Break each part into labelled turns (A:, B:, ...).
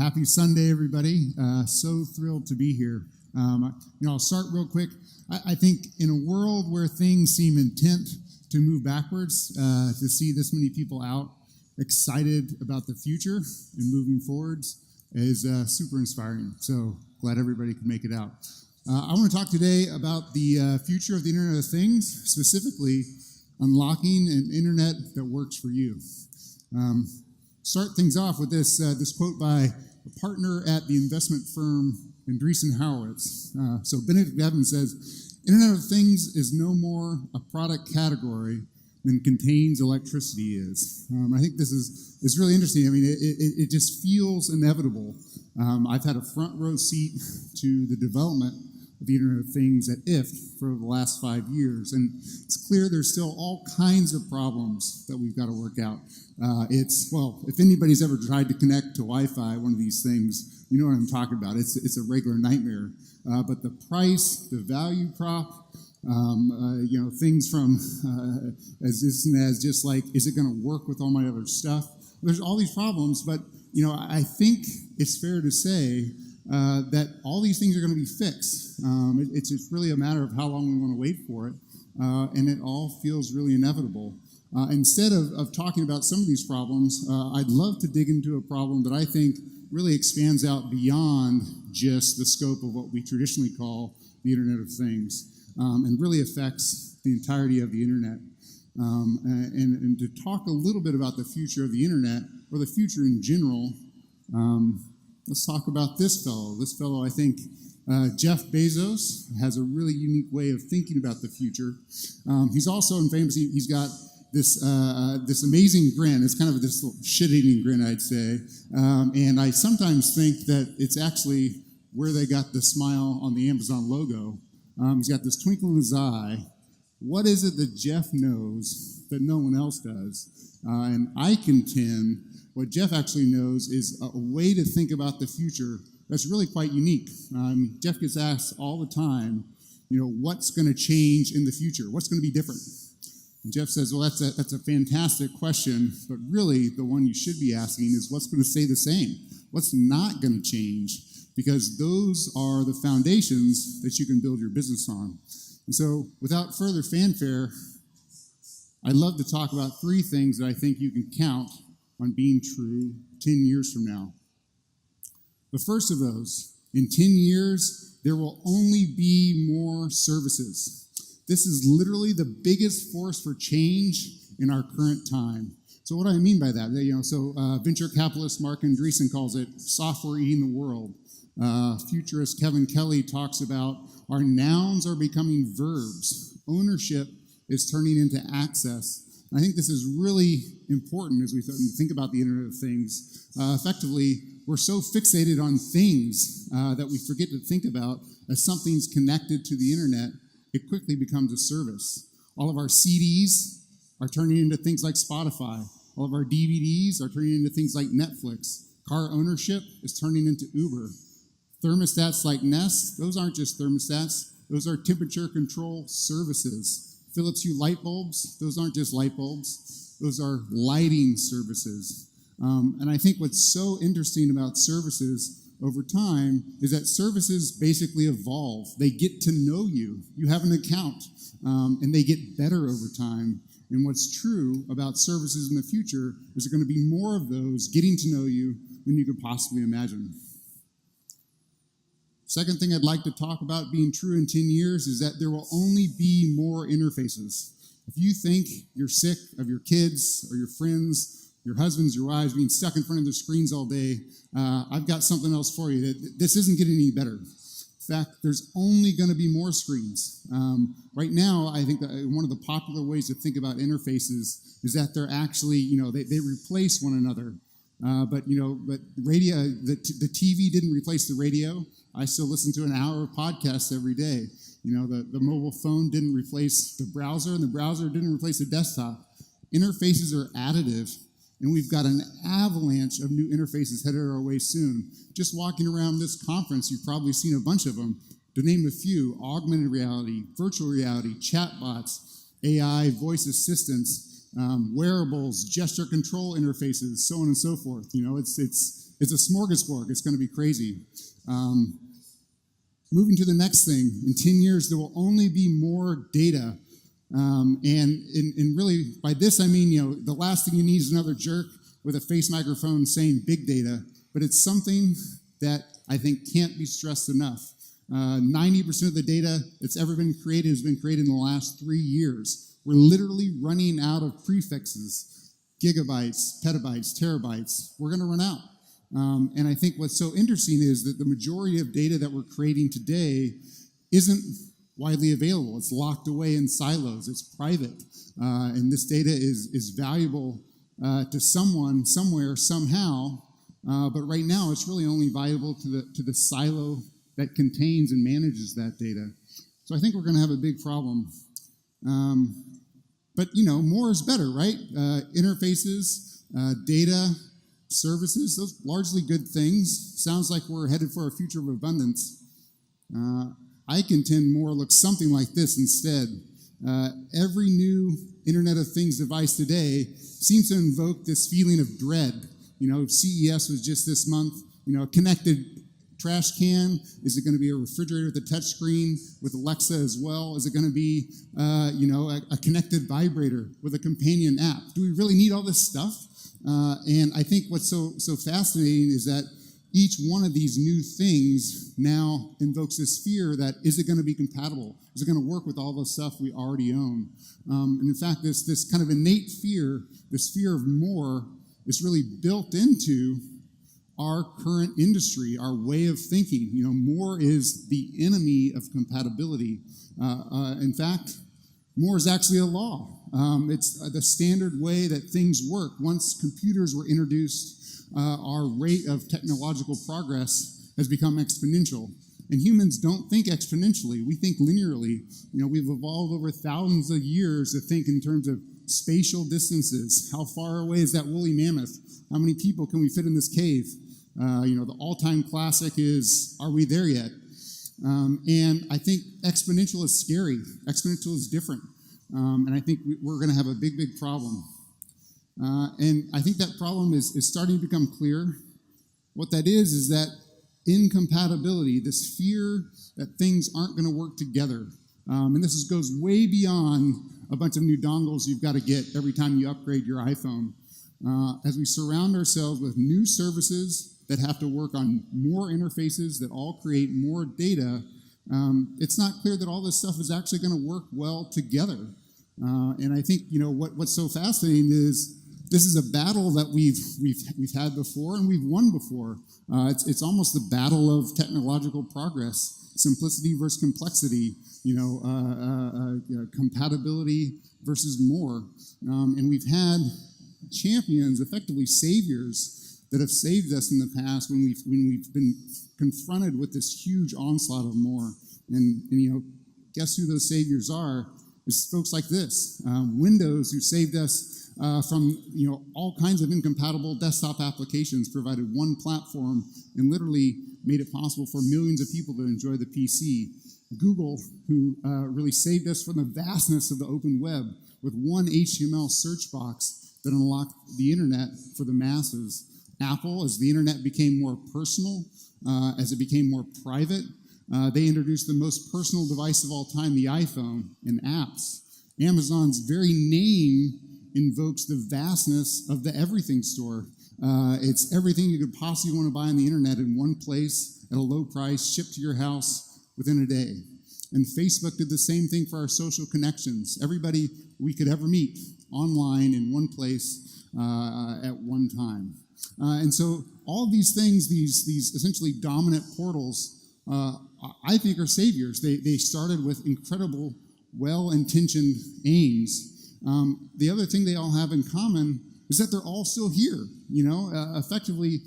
A: Happy Sunday, everybody. So thrilled to be here. I'll start real quick. I think in a world where things seem intent to move backwards, to see this many people out excited about the future and moving forwards is super inspiring. So glad everybody could make it out. I want to talk today about the future of the Internet of Things, specifically unlocking an internet that works for you. Start things off with this quote by a partner at the investment firm Andreessen Horowitz. So Benedict Evans says, Internet of Things is no more a product category than contains electricity is. I think this is really interesting. I mean, it just feels inevitable. I've had a front row seat to the development of the Internet of Things at IFTTT for the last 5 years, and it's clear there's still all kinds of problems that we've got to work out. If anybody's ever tried to connect to Wi-Fi, one of these things, you know what I'm talking about. It's a regular nightmare. But the price, the value prop, things from as just like, is it going to work with all my other stuff? There's all these problems, but I think it's fair to say that all these things are going to be fixed. It's just really a matter of how long we want to wait for it, and it all feels really inevitable. Instead of talking about some of these problems, I'd love to dig into a problem that I think really expands out beyond just the scope of what we traditionally call the Internet of Things, and really affects the entirety of the Internet. And to talk a little bit about the future of the Internet, or the future in general, let's talk about this fellow. This fellow, I think, Jeff Bezos, has a really unique way of thinking about the future. He's also famous. He's got this amazing grin. It's kind of this little shit-eating grin, I'd say. And I sometimes think that it's actually where they got the smile on the Amazon logo. He's got this twinkle in his eye. What is it that Jeff knows that no one else does? And I contend what Jeff actually knows is a way to think about the future that's really quite unique. Jeff gets asked all the time, what's going to change in the future? What's going to be different? And Jeff says, well, that's a fantastic question, but really the one you should be asking is what's going to stay the same? What's not going to change? Because those are the foundations that you can build your business on. And so without further fanfare, I'd love to talk about 3 things that I think you can count on being true 10 years from now. The first of those, in 10 years, there will only be more services. This is literally the biggest force for change in our current time. So what do I mean by that? Venture capitalist Mark Andreessen calls it software eating the world. Futurist Kevin Kelly talks about our nouns are becoming verbs. Ownership is turning into access. And I think this is really important as we think about the Internet of Things. Effectively, we're so fixated on things that we forget to think about as something's connected to the Internet, it quickly becomes a service. All of our CDs are turning into things like Spotify. All of our DVDs are turning into things like Netflix. Car ownership is turning into Uber. Thermostats like Nest, those aren't just thermostats, those are temperature control services. Philips Hue light bulbs, those aren't just light bulbs, those are lighting services. And I think what's so interesting about services over time is that services basically evolve. They get to know you. You have an account, and they get better over time. And what's true about services in the future is there are going to be more of those getting to know you than you could possibly imagine. Second thing I'd like to talk about being true in 10 years is that there will only be more interfaces. If you think you're sick of your kids or your friends, your husbands, your wives being stuck in front of their screens all day, I've got something else for you. This isn't getting any better. In fact, there's only going to be more screens. Right now, I think that one of the popular ways to think about interfaces is that they're actually, they replace one another. But radio, the TV didn't replace the radio. I still listen to an hour of podcasts every day. The mobile phone didn't replace the browser, and the browser didn't replace the desktop. Interfaces are additive, and we've got an avalanche of new interfaces headed our way soon. Just walking around this conference, you've probably seen a bunch of them. To name a few, augmented reality, virtual reality, chatbots, AI, voice assistants, wearables, gesture control interfaces, so on and so forth. it's a smorgasbord. It's going to be crazy. Moving to the next thing, in 10 years, there will only be more data. And really, by this, I mean, the last thing you need is another jerk with a face microphone saying big data, but it's something that I think can't be stressed enough. 90% of the data that's ever been created has been created in the last 3 years. We're literally running out of prefixes, gigabytes, petabytes, terabytes. We're going to run out. And I think what's so interesting is that the majority of data that we're creating today isn't widely available. It's locked away in silos. It's private. And this data is valuable to someone, somewhere, somehow. But right now, it's really only valuable to the silo that contains and manages that data. So I think we're going to have a big problem. But, more is better, right? Interfaces, data, services, those largely good things. Sounds like we're headed for a future of abundance. I contend more looks something like this instead. Every new Internet of Things device today seems to invoke this feeling of dread. CES was just this month. A connected trash can. Is it going to be a refrigerator with a touch screen with Alexa as well? Is it going to be, a connected vibrator with a companion app? Do we really need all this stuff? And I think what's so fascinating is that each one of these new things now invokes this fear that, is it going to be compatible? Is it going to work with all the stuff we already own? And in fact, this kind of innate fear, this fear of more, is really built into our current industry, our way of thinking. More is the enemy of compatibility. In fact, more is actually a law. It's the standard way that things work. Once computers were introduced, our rate of technological progress has become exponential. And humans don't think exponentially. We think linearly. We've evolved over thousands of years to think in terms of spatial distances. How far away is that woolly mammoth? How many people can we fit in this cave? The all-time classic is, are we there yet? And I think exponential is scary. Exponential is different. And I think we're going to have a big, big problem. And I think that problem is starting to become clear. What that is that incompatibility, this fear that things aren't going to work together. And this goes way beyond a bunch of new dongles you've got to get every time you upgrade your iPhone. As we surround ourselves with new services that have to work on more interfaces that all create more data, it's not clear that all this stuff is actually going to work well together. And I think what's so fascinating is this is a battle that we've had before and we've won before. It's almost the battle of technological progress, simplicity versus complexity, compatibility versus more. And we've had champions, effectively saviors, that have saved us in the past when we've been confronted with this huge onslaught of more. And guess who those saviors are? It's folks like this. Windows, who saved us from all kinds of incompatible desktop applications, provided one platform and literally made it possible for millions of people to enjoy the PC. Google, who really saved us from the vastness of the open web with one HTML search box that unlocked the internet for the masses. Apple, as the internet became more personal, as it became more private, they introduced the most personal device of all time, the iPhone, and apps. Amazon's very name invokes the vastness of the everything store. It's everything you could possibly want to buy on the internet in one place at a low price, shipped to your house within a day. And Facebook did the same thing for our social connections. Everybody we could ever meet online in one place at one time. And so all these things, these essentially dominant portals, I think are saviors. They started with incredible, well-intentioned aims. The other thing they all have in common is that they're all still here. Effectively,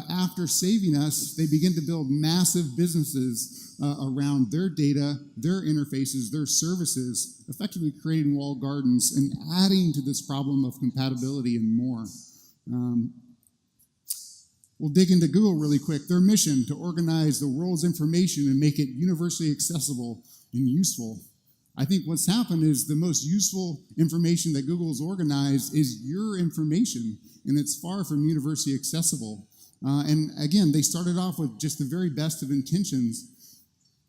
A: after saving us, they begin to build massive businesses around their data, their interfaces, their services, effectively creating walled gardens and adding to this problem of compatibility and more. We'll dig into Google really quick. Their mission to organize the world's information and make it universally accessible and useful. I think what's happened is the most useful information that Google's organized is your information, and it's far from universally accessible. And again, they started off with just the very best of intentions.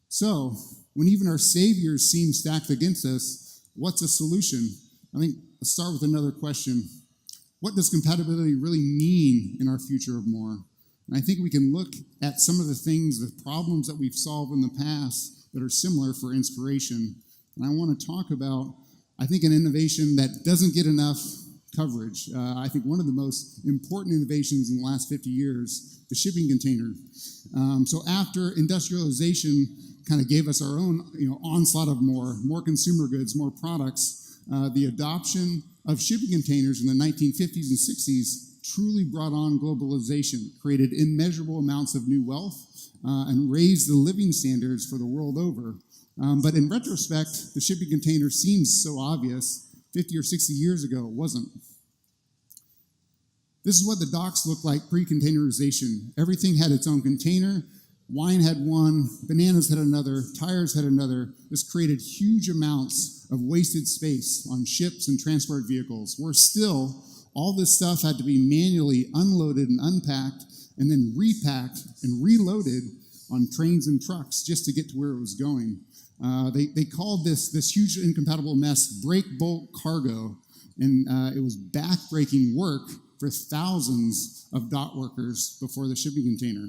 A: So, when even our saviors seem stacked against us, what's a solution? I think let's start with another question. What does compatibility really mean in our future of more? And I think we can look at some of the things, the problems that we've solved in the past that are similar for inspiration. And I want to talk about, I think, an innovation that doesn't get enough coverage. I think one of the most important innovations in the last 50 years, the shipping container. So after industrialization kind of gave us our own onslaught of more consumer goods, more products, the adoption of shipping containers in the 1950s and 60s truly brought on globalization, created immeasurable amounts of new wealth, and raised the living standards for the world over. But in retrospect, the shipping container seems so obvious. 50 or 60 years ago, it wasn't. This is what the docks looked like pre-containerization. Everything had its own container. Wine had one, bananas had another, tires had another. This created huge amounts of wasted space on ships and transport vehicles, where still all this stuff had to be manually unloaded and unpacked and then repacked and reloaded on trains and trucks just to get to where it was going. They called this huge incompatible mess break bulk cargo, and it was back-breaking work for thousands of dock workers before the shipping container.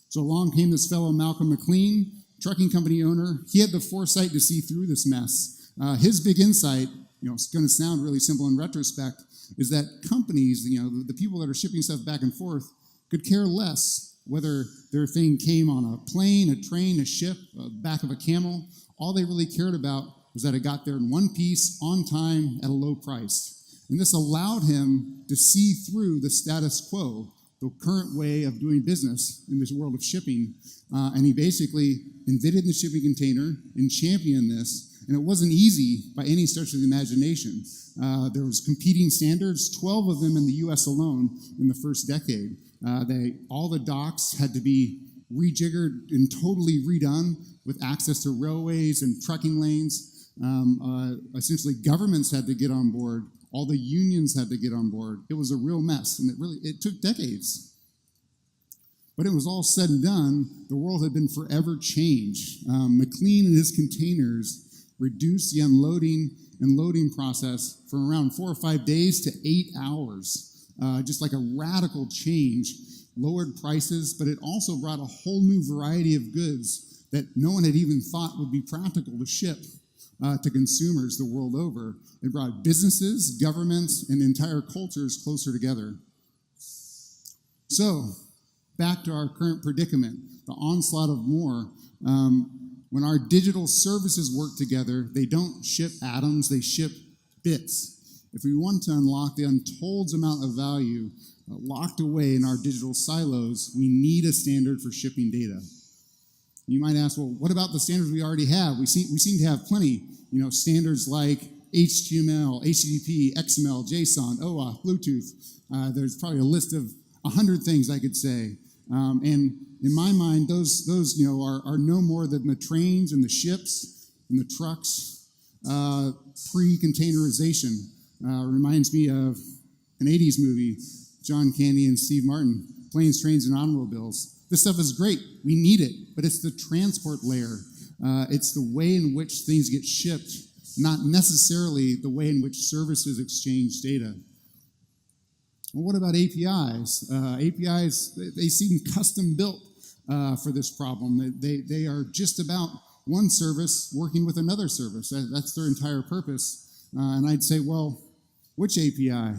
A: So along came this fellow Malcolm McLean, trucking company owner. He had the foresight to see through this mess. His big insight, it's going to sound really simple in retrospect, is that companies, the people that are shipping stuff back and forth, could care less whether their thing came on a plane, a train, a ship, back of a camel. All they really cared about was that it got there in one piece, on time, at a low price. And this allowed him to see through the status quo, the current way of doing business in this world of shipping. And he basically invented the shipping container and championed this. And it wasn't easy by any stretch of the imagination. There was competing standards, 12 of them in the US alone in the first decade. All the docks had to be rejiggered and totally redone with access to railways and trucking lanes. Essentially, governments had to get on board. All the unions had to get on board. It was a real mess, and it took decades. But it was all said and done, the world had been forever changed. McLean and his containers reduced the unloading and loading process from around 4 or 5 days to 8 hours. Just like a radical change, lowered prices, but it also brought a whole new variety of goods that no one had even thought would be practical to ship to consumers the world over. It brought businesses, governments, and entire cultures closer together. So, back to our current predicament, the onslaught of more. When our digital services work together, they don't ship atoms, they ship bits. If we want to unlock the untold amount of value locked away in our digital silos, we need a standard for shipping data. You might ask, well, what about the standards we already have? We seem to have plenty, standards like HTML, HTTP, XML, JSON, OAuth, Bluetooth. There's probably a list of 100 things I could say. And in my mind, those are no more than the trains and the ships and the trucks pre-containerization. Reminds me of an 80s movie, John Candy and Steve Martin, Planes, Trains, and Automobiles. This stuff is great. We need it, but it's the transport layer. It's the way in which things get shipped, not necessarily the way in which services exchange data. Well, what about APIs? APIs, they seem custom built for this problem. They are just about one service working with another service. That's their entire purpose. And I'd say, well, which API?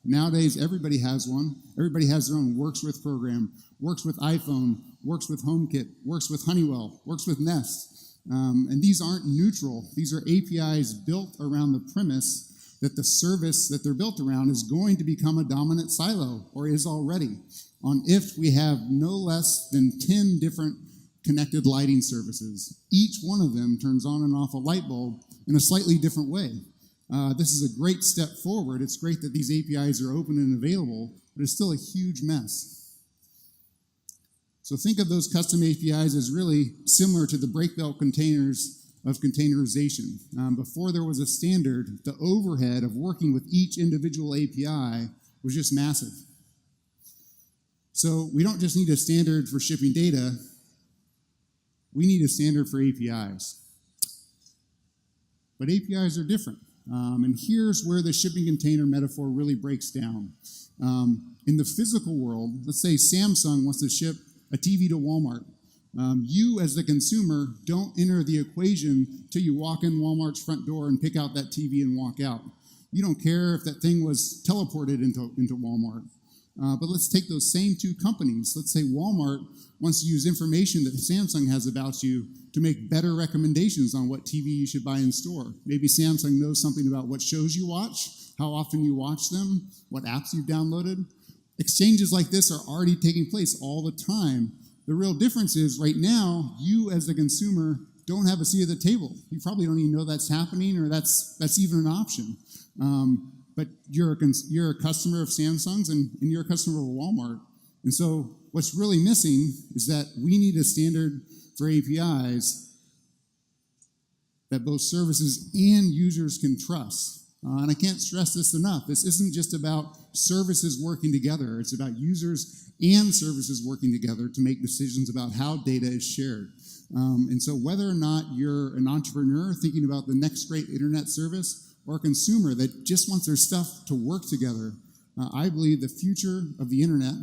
A: Nowadays, everybody has one. Everybody has their own works with program, works with iPhone, works with HomeKit, works with Honeywell, works with Nest. And these aren't neutral. These are APIs built around the premise that the service that they're built around is going to become a dominant silo, or is already. On IFT, we have no less than 10 different connected lighting services. Each one of them turns on and off a light bulb in a slightly different way. This is a great step forward. It's great that these APIs are open and available, but it's still a huge mess. So think of those custom APIs as really similar to the break bulk containers of containerization. Before there was a standard, the overhead of working with each individual API was just massive. So we don't just need a standard for shipping data, we need a standard for APIs. But APIs are different. And here's where the shipping container metaphor really breaks down. In the physical world, let's say Samsung wants to ship a TV to Walmart. You, as the consumer, don't enter the equation till you walk in Walmart's front door and pick out that TV and walk out. You don't care if that thing was teleported into Walmart. But let's take those same two companies. Let's say Walmart wants to use information that Samsung has about you to make better recommendations on what TV you should buy in store. Maybe Samsung knows something about what shows you watch, how often you watch them, what apps you've downloaded. Exchanges like this are already taking place all the time. The real difference is right now, you as the consumer don't have a seat at the table. You probably don't even know that's happening or that's even an option. But you're a customer of Samsung's and you're a customer of Walmart. And so what's really missing is that we need a standard for APIs that both services and users can trust. And I can't stress this enough. This isn't just about services working together. It's about users and services working together to make decisions about how data is shared. And so whether or not you're an entrepreneur thinking about the next great internet service or a consumer that just wants their stuff to work together, I believe the future of the internet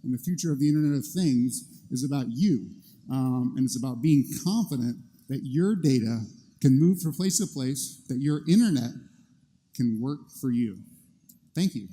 A: and the future of the Internet of Things is about you. And it's about being confident that your data can move from place to place, that your internet can work for you. Thank you.